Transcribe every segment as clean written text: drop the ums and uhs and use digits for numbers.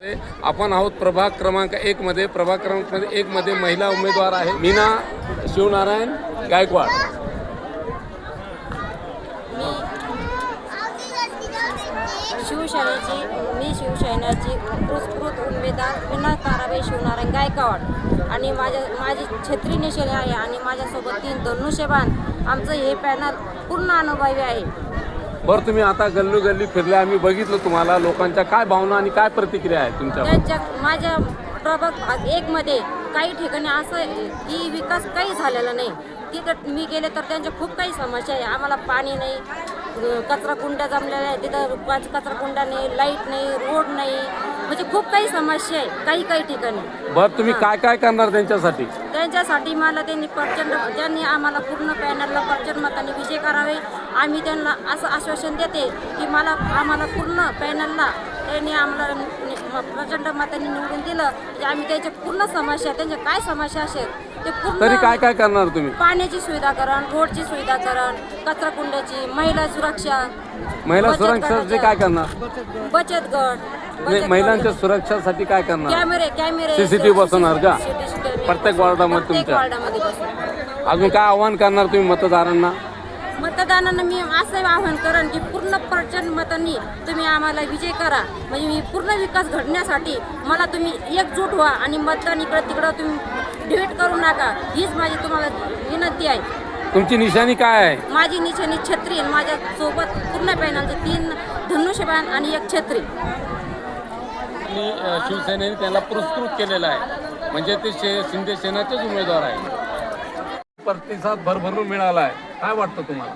आपण आहोत प्रभाग क्रमांक 1 मध्ये. प्रभाग क्रमांक 1 मध्ये महिला उमेदवार आहे मीना शिवनारायण गायकवाड. मी शिवसेनेची पुरस्कृत उमेदवार मीना ताराबाई शिवनारायण गायकवाड आणि माझी छत्री निशाणी आहे आणि माझ्यासोबत 3 धनुष्यबाण. आमचं हे पॅनल पूर्ण अनुभवी आहे. बरं, तुम्ही आता गल्लोगल्ली फिरले, आम्ही बघितलं तुम्हाला. लोकांच्या काय भावना आणि काय प्रतिक्रिया आहे तुमच्या? माझ्या प्रभाग भाग 1 मध्ये काही ठिकाणी असं की विकास काही झालेला नाही. तिथं मी गेले तर त्यांच्या खूप काही समस्या आहे. आम्हाला पाणी नाही, कचरा कुंड्या जमलेल्या आहे, तिथं कचरा कुंड्या नाही, लाईट नाही, रोड नाही, म्हणजे खूप काही समस्या आहे काही ठिकाणी. बरं, तुम्ही काय काय करणार त्यांच्यासाठी? मला त्यांनी आम्हाला पूर्ण पॅनलला प्रचंड मताने विजय करावे. आम्ही त्यांना असं आश्वासन देते की आम्हाला पूर्ण पॅनलला त्यांनी आम्हाला प्रचंड मताने निवडून दिलं की आम्ही त्यांच्या पूर्ण समस्या, त्यांच्या काय समस्या असेल ते पूर्ण. तरी काय काय करणार तुम्ही? पाण्याची सुविधाकरण, रोडची सुविधाकरण, कचरा कुंड्याची, महिला सुरक्षासाठी काय करणार? बचत गट. महिलांच्या सुरक्षेसाठी काय करणार? कॅमेरे CCTV बसवणार का प्रत्येक वॉर्डामध्ये तुमच्या? अजून काय आव्हान करणार तुम्ही मतदारांना? मतदारांना मी असं आवाहन करेन की पूर्ण प्रचंड मतांनी तुम्ही आम्हाला विजय करा. म्हणजे पूर्ण विकास घडण्यासाठी मला तुम्ही एकजूट व्हा आणि मतदान इकडं तिकडं तुम्ही डिव्हाइड करू नका. हीच माझी तुम्हाला विनंती आहे. तुमची निशाणी काय आहे? माझी निशाणी छत्री. माझ्या सोबत पूर्ण पॅनलचे 3 धनुष्यबाण आणि 1 छत्री. शिवसेनेने त्याला पुरस्कृत केलेला आहे, म्हणजे ते शिंदे सेनाचेच उमेदवार आहे. प्रतिसाद भरभरून मिळाला आहे. काय वाटतं तुम्हाला?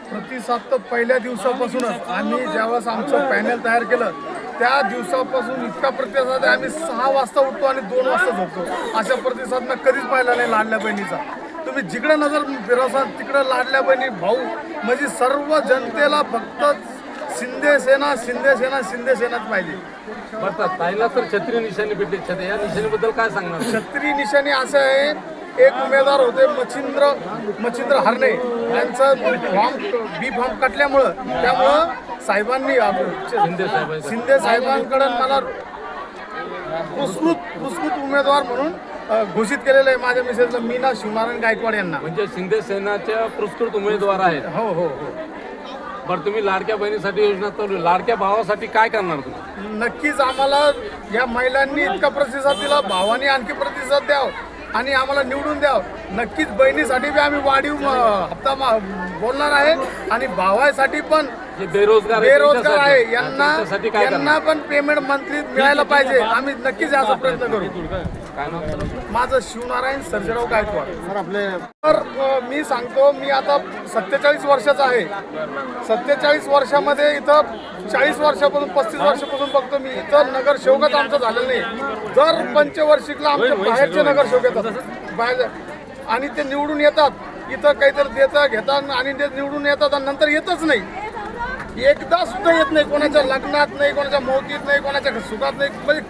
प्रतिसाद तर पहिल्या दिवसापासूनच आम्ही ज्यावेळेस आमचं पॅनल तयार केलं त्या दिवसापासून इतका प्रतिसाद आहे. आम्ही 6 वाजता उठतो आणि 2 वाजता झोपतो. अशा प्रतिसाद मी कधीच पाहिला नाही लाडल्या बहिणीचा. तुम्ही जिकडे नजर फिरवसाल तिकडं लाडल्या बहिणी भाऊ म्हणजे सर्व जनतेला फक्त शिंदे सेनाच पाहिजे. बरं, ताईला तर छत्री निशाणी भेटली. या निशाणीबद्दल काय सांगणार? छत्री निशाणी असं आहे, एक उमेदवार होते मच्छिंद्र हरणे, त्यांचं बी फॉर्म कटल्यामुळं त्यामुळं साहेबांनी शिंदे साहेबांकडे मला पुरस्कृत उमेदवार म्हणून घोषित केलेलं आहे. माझ्या मिसेसला मीना शिवनारायण गायकवाड यांना. म्हणजे शिंदे सेनाच्या पुरस्कृत उमेदवार आहेत. हो. बरं, तुम्ही लाडक्या बहिणीसाठी योजना चालू, लाडक्या भावासाठी काय करणार तुम्ही? नक्कीच आम्हाला या महिलांनी इतका प्रतिसाद दिला, भावानी आणखी प्रतिसाद द्याव आणि आम्हाला निवडून द्याव. नक्कीच बहिणीसाठी बी आम्ही वाढीव हप्ता बोलणार आहे आणि भावासाठी पण बेरोजगार आहे यांना पण पेमेंट मंथली मिळायला पाहिजे. आम्ही नक्कीच याचा प्रयत्न करू. माझं शिवनारायण सर्जेराव गायकवाड. तर मी सांगतो, मी आता 47 वर्षाचा आहे. 47 वर्षामध्ये इथं 40 वर्षापासून 35 वर्षापासून बघतो मी. इथं नगरसेवकच आमचं झालेलं नाही. दर पंचवार्षिकला आमच्या बाहेरचे नगरसेवक येतात बाहेर आणि ते निवडून येतात. इथं काहीतरी देतात घेतात आणि ते निवडून येतात आणि नंतर येतच नाही. एकदा सुद्धा येत नाही. कोणाच्या लग्नात नाही, कोणाच्या मोहकीत नाही, कोणाच्या सुखात नाही, म्हणजे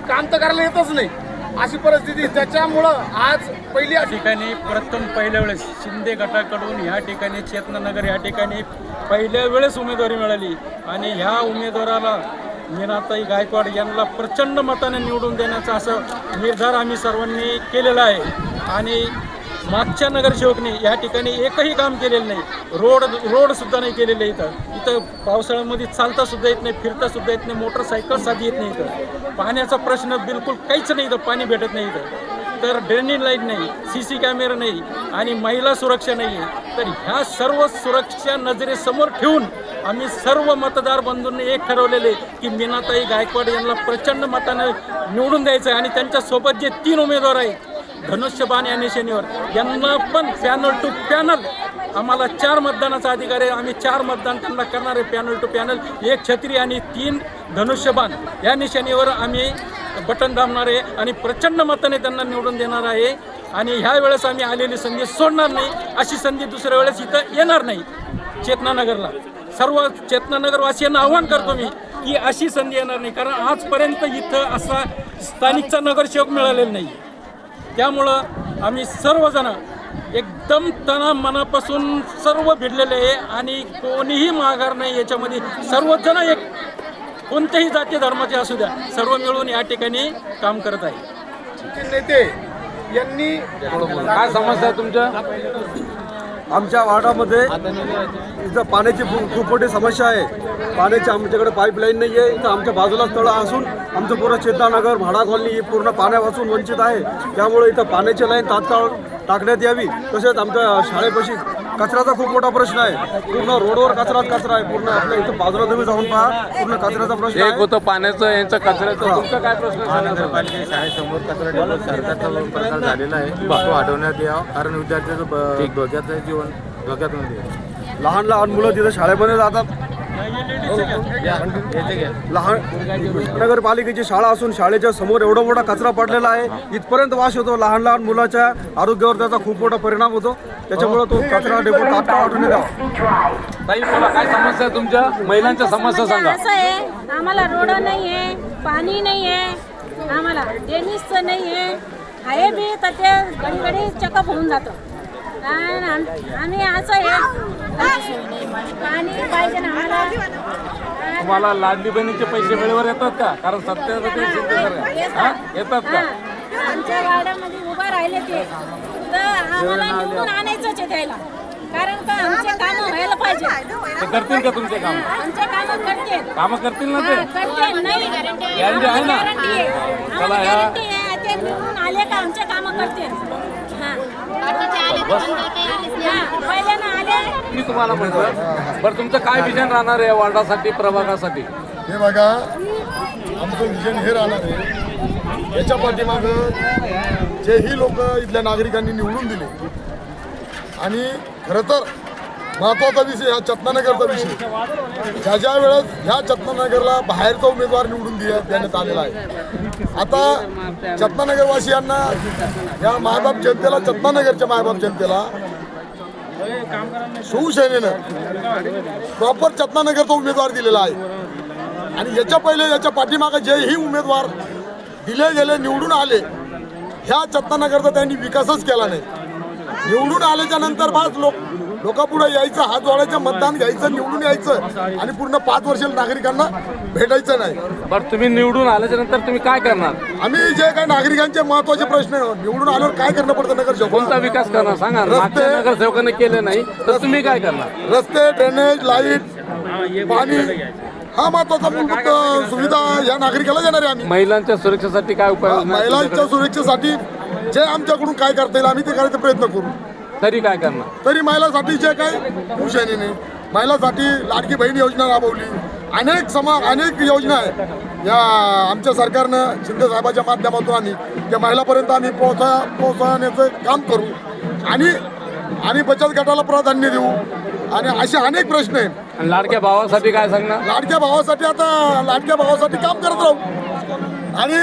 काम तर करायला येतच नाही. अशी परिस्थिती. त्याच्यामुळं आज पहिल्या ठिकाणी पहिल्या वेळेस शिंदे गटाकडून ह्या ठिकाणी चेतनानगर या ठिकाणी पहिल्या वेळेस उमेदवारी मिळाली आणि ह्या उमेदवाराला मीनाताई गायकवाड यांना प्रचंड मताने निवडून देण्याचा असं निर्धार आम्ही सर्वांनी केलेला आहे. आणि मागच्या नगरसेवकने या ठिकाणी एकही काम केलेलं नाही. रोड सुद्धा नाही केलेले. इथं पावसाळ्यामध्ये चालता सुद्धा येत नाही, फिरता सुद्धा येत नाही, मोटरसायकल साधी येत नाही. इथं पाण्याचा प्रश्न बिलकुल काहीच नाही. इथं पाणी भेटत नाही. इथं तर ड्रेनेज लाईट नाही, CC कॅमेरा नाही आणि महिला सुरक्षा नाही आहे. तर ह्या सर्व सुरक्षा नजरेसमोर ठेवून आम्ही सर्व मतदार बंधूंनी एक ठरवलेले की मीनाताई गायकवाड यांना प्रचंड मताने निवडून द्यायचं आहे. आणि त्यांच्यासोबत जे 3 उमेदवार आहेत धनुष्यबाण या निशाणीवर, यांना पण पॅनल टू पॅनल आम्हाला 4 मतदानाचा अधिकार आहे. आम्ही 4 मतदान त्यांना करणार आहे पॅनल टू पॅनल. 1 छत्री आणि 3 धनुष्यबाण या निशाणीवर आम्ही बटन दाबणार आहे आणि प्रचंड मताने त्यांना निवडून देणार आहे. आणि ह्या वेळेस आम्ही आलेली संधी सोडणार नाही. अशी संधी दुसऱ्या वेळेस इथं येणार नाही. चेतनानगरला सर्व चेतनानगरवासियांना आव्हान करतो मी की अशी संधी येणार नाही. कारण आजपर्यंत इथं असा स्थानिकचा नगरसेवक मिळालेला नाही. त्यामुळं आम्ही सर्वजण एकदम मनापासून सर्व भिडलेले आहे आणि कोणीही माघार नाही याच्यामध्ये. सर्वजण एक कोणत्याही जाती धर्माचे असू द्या, सर्व मिळून या ठिकाणी काम करत आहे. नेते यांनी काय समस्या आहे तुमच्या? आमच्या वार्डामध्ये इथं पाण्याची खूप मोठी समस्या आहे. पाण्याची आमच्याकडे पाईपलाईन नाही आहे. इथं आमच्या बाजूलाच तळं असून आमचं पूर्ण चेतनानगर म्हाडा कॉलनी ही पूर्ण पाण्यापासून वंचित आहे. त्यामुळे इथं पाण्याची लाईन तात्काळ टाकण्यात यावी. तसेच आमच्या शाळेपाशी कचऱ्याचा खूप मोठा प्रश्न आहे. पूर्ण रोडवर कचरा आहे. पूर्ण आपल्या इथं बाजूला तुम्ही जाऊन पहा, पूर्ण कचऱ्याचा प्रश्न एक आहे. होतं पाण्याचं, यांचं कचऱ्याचं. तुमचा काय प्रश्न आहे? महानगरपालिका शाळेसमोर कचरा डेपो सरकारचा प्रकार झालेला आहे, तो वाढवण्यात यावा. कारण विद्यार्थ्याचं धोक्याचं जीवन धोक्यामध्ये आहे. लहान मुलं तिथं शाळेमध्ये जातात. लहान नगरपालिकेची शाळा असून शाळेच्या समोर एवढा मोठा कचरा पडलेला आहे. इथपर्यंत वास होतो. लहान मुलाच्या आरोग्यावर त्याचा खूप मोठा परिणाम होतो. त्याच्यामुळे तो कचरा डेपो तात्काळ हटवून द्यावा. ताई बोला, काय समस्या आहे तुमच्या? महिलांच्या समस्या सांगा. असं आहे, आम्हाला रोड नाही आहे, पाणी नाही आहे, आम्हाला टेनिसचं नाही आहे बी तर ते घडी चेकअप होऊन जातं. आणि असं आहे, पाणी पाहिजे ना आम्हाला. तुम्हाला लाडली बहिणीचे पैसे वेळेवर येतात का? कारण येतात का? आमच्या वाड्यामध्ये उभा राहिले ते तर आम्हाला निवडून आणायचंच आहे त्याला. कारण का आमचे कामं व्हायला पाहिजे. ते करतील का तुमचे काम? आमचे कामं करतील. कामं करतील ना ते? करतील. नाही गॅरंटी आहे ना? चला या. गॅरंटी आहे. ते निवडून आले का आमचे कामं करतील. पहिले ना आले. मी तुम्हाला म्हणतो, बरं तुमचं काय विजन राहणार आहे वार्डासाठी, प्रभागासाठी? हे बघा, आमचं विजन हे राहणार आहे. याच्या पाठीमागं जेही लोक इथल्या नागरिकांनी निवडून दिले आणि खरं तर महत्त्वाचा विषय हा चतनानगरचा विषय. ज्या वेळेस ह्या चतनानगरला बाहेरचा उमेदवार निवडून देण्यात आलेला आहे. आता चतनानगरवासियांना, या मायबाप जनतेला, चतनानगरच्या मायबाप जनतेला शिवसेनेनं प्रॉपर चतनानगरचा उमेदवार दिलेला आहे. आणि याच्या पहिले याच्या पाठीमागं जेही उमेदवार दिले गेले, निवडून आले, ह्या चतनानगरचा त्यांनी विकासच केला नाही. निवडून आल्याच्या नंतर बस लोकांपुढे यायचं, हात जोडायचं, मतदान घ्यायचं, निवडून यायचं आणि पूर्ण 5 वर्ष नागरिकांना भेटायचं नाही. बरं तुम्ही निवडून आल्याच्या नंतर तुम्ही काय करणार? आम्ही जे काही नागरिकांचे महत्वाचे प्रश्न निवडून आल्यावर काय करणं पडतं नगरसेवक? कोणता विकास करणार सांगा. मागच्या नगरसेवकांनी केले नाही तर तुम्ही काय करणार? रस्ते, ड्रेनेज, लाईट, पाणी, हा महत्वाचा मूलभूत सुविधा या नागरिकाला देणार आहे आम्ही. महिलांच्या सुरक्षेसाठी काय उपाय? महिलांच्या सुरक्षेसाठी जे आमच्याकडून काय करता येईल आम्ही ते करायचा प्रयत्न करू. तरी काय करणार? तरी महिलांसाठी जे काय शिवसेनेने महिलांसाठी लाडकी बहीण योजना राबवली, अनेक योजना आहे या आमच्या सरकारनं शिंदे साहेबांच्या माध्यमातून आम्ही त्या महिलापर्यंत आम्ही पोहोचवण्याचं काम करू आणि बचत गटाला प्राधान्य देऊ. आणि असे अनेक प्रश्न आहेत. आणि लाडक्या भावासाठी काय सांगणार? लाडक्या भावासाठी काम करत राहू. आणि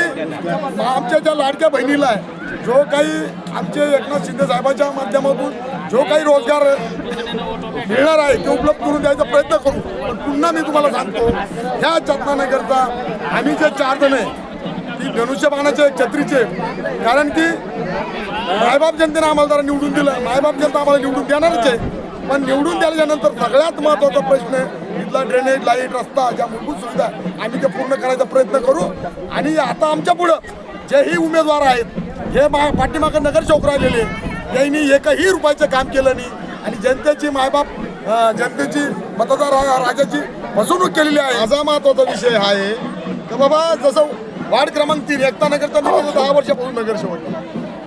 आमच्या ज्या लाडक्या बहिणीला आहे, जो काही आमचे एकनाथ शिंदे साहेबांच्या माध्यमातून जो काही रोजगार मिळणार आहे ते उपलब्ध करून द्यायचा प्रयत्न करू. पण पुन्हा मी तुम्हाला सांगतो, ह्या चतनानगरचा आम्ही जे 4 जण आहे ती धनुष्यबाणाचे, छत्रीचे. कारण की मायबाप जनतेने आम्हाला जरा निवडून दिलं, मायबाप जनता आम्हाला निवडून देणारच आहे. पण निवडून दिल्याच्या नंतर सगळ्यात महत्त्वाचा प्रश्न आहे इथला ड्रेनेज, लाईट, रस्ता, ज्या मूलभूत सुविधा आम्ही ते पूर्ण करायचा प्रयत्न करू. आणि आता आमच्या पुढं जेही उमेदवार आहेत, हे पाठीमागं नगरसेवक राहिलेले, यांनी एकही रुपयाचं काम केलं नाही आणि जनतेची जनतेची मतदार राजाची फसवणूक केलेली आहे. माझा महत्त्वाचा विषय हा आहे की बाबा, जसं वार्ड क्रमांक 3 एकता नगरचा मी 10 वर्षापासून नगरसेवक,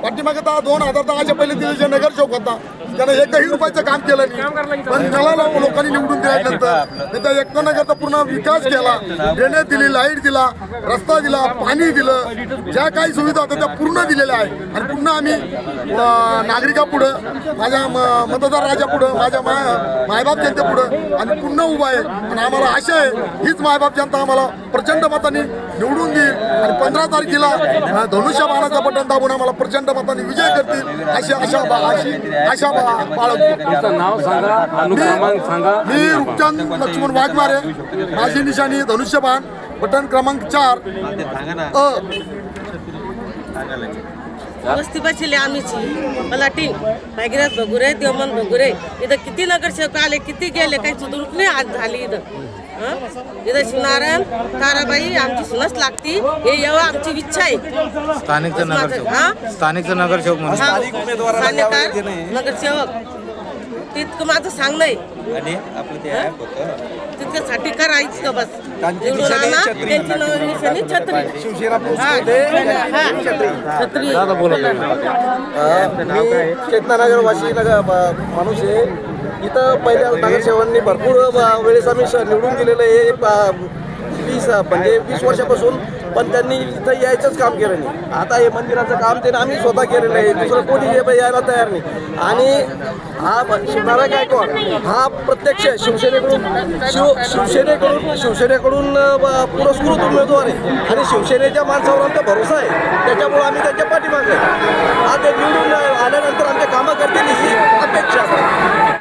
पाठीमागे 2010च्या पहिले तिथे जे नगरसेवक होता त्यानं एकही रुपयाचं काम केलं नाही. पण त्याला लोकांनी निवडून दिल्यानंतर त्या एकता नगरचा पूर्ण विकास केला, ड्रेनेज दिली, लाईट दिला, रस्ता दिला, पाणी दिलं, ज्या काही सुविधा होत्या त्या पूर्ण दिलेल्या आहे. आणि पुन्हा आम्ही नागरिकापुढं, माझ्या मतदार राजापुढं, माझ्या मायबाप जनतेपुढं आम्ही पुन्हा उभा आहे. आणि आम्हाला आशा आहे हीच मायबाप जनता आम्हाला प्रचंड मतांनी निवडून देईल आणि 15 तारखेला धनुष्यबाणाचा बटन दाबून आम्हाला प्रचंड मतांनी विजय करतील अशी आशा तुमचं नाव सांगा, अनुक्रमांक सांगा. मी रुपचंद लक्ष्मण वाघमारे, माझी निशाणी धनुष्यबाण, बटन क्रमांक 4. वस्ती बसले आम्हीची पलाटी भागीरथ भगुरे, देवमन भगुरे. इथं किती नगरसेवक आले, किती गेले, काही सुधारणा नाही आज झाली इथं. इथं शिवनारायण ताराबाई आमची सुनच लागती हे एवढं आमची इच्छा आहे. स्थानिकचं हा? नगरसेवक स्थानिकचं नगरसेवक म्हणून हा, स्थानिक नगरसेवक तितकं माझं सांगणं आहे आणि आपलं ते आहे फक्त तितक्यासाठी करायचं बस. निवडून आणा, त्यांची निशाणी छत्री. शिवसेना छत्री मी चेतनानगर वाशी माणूस आहे. इथं पहिल्या नगरसेवकांनी भरपूर वेळेस आम्ही निवडून दिलेलं आहे 20 वर्षापासून, पण त्यांनी इथं यायचंच काम केलं नाही. आता हे मंदिराचं काम ते आम्ही स्वतः केलेलं आहे, दुसरं कोणी यायला तयार नाही. आणि हा शिवनारायण गायकवाड हा प्रत्यक्ष शिवसेनेकडून पुरस्कृत उमेदवार आहे आणि शिवसेनेच्या माणसावर आमचा भरोसा आहे. त्याच्यामुळे आम्ही त्यांच्या पाठीमागे आहे. आज ते निवडून आल्यानंतर आमच्या कामं करतील ही अपेक्षा आहे.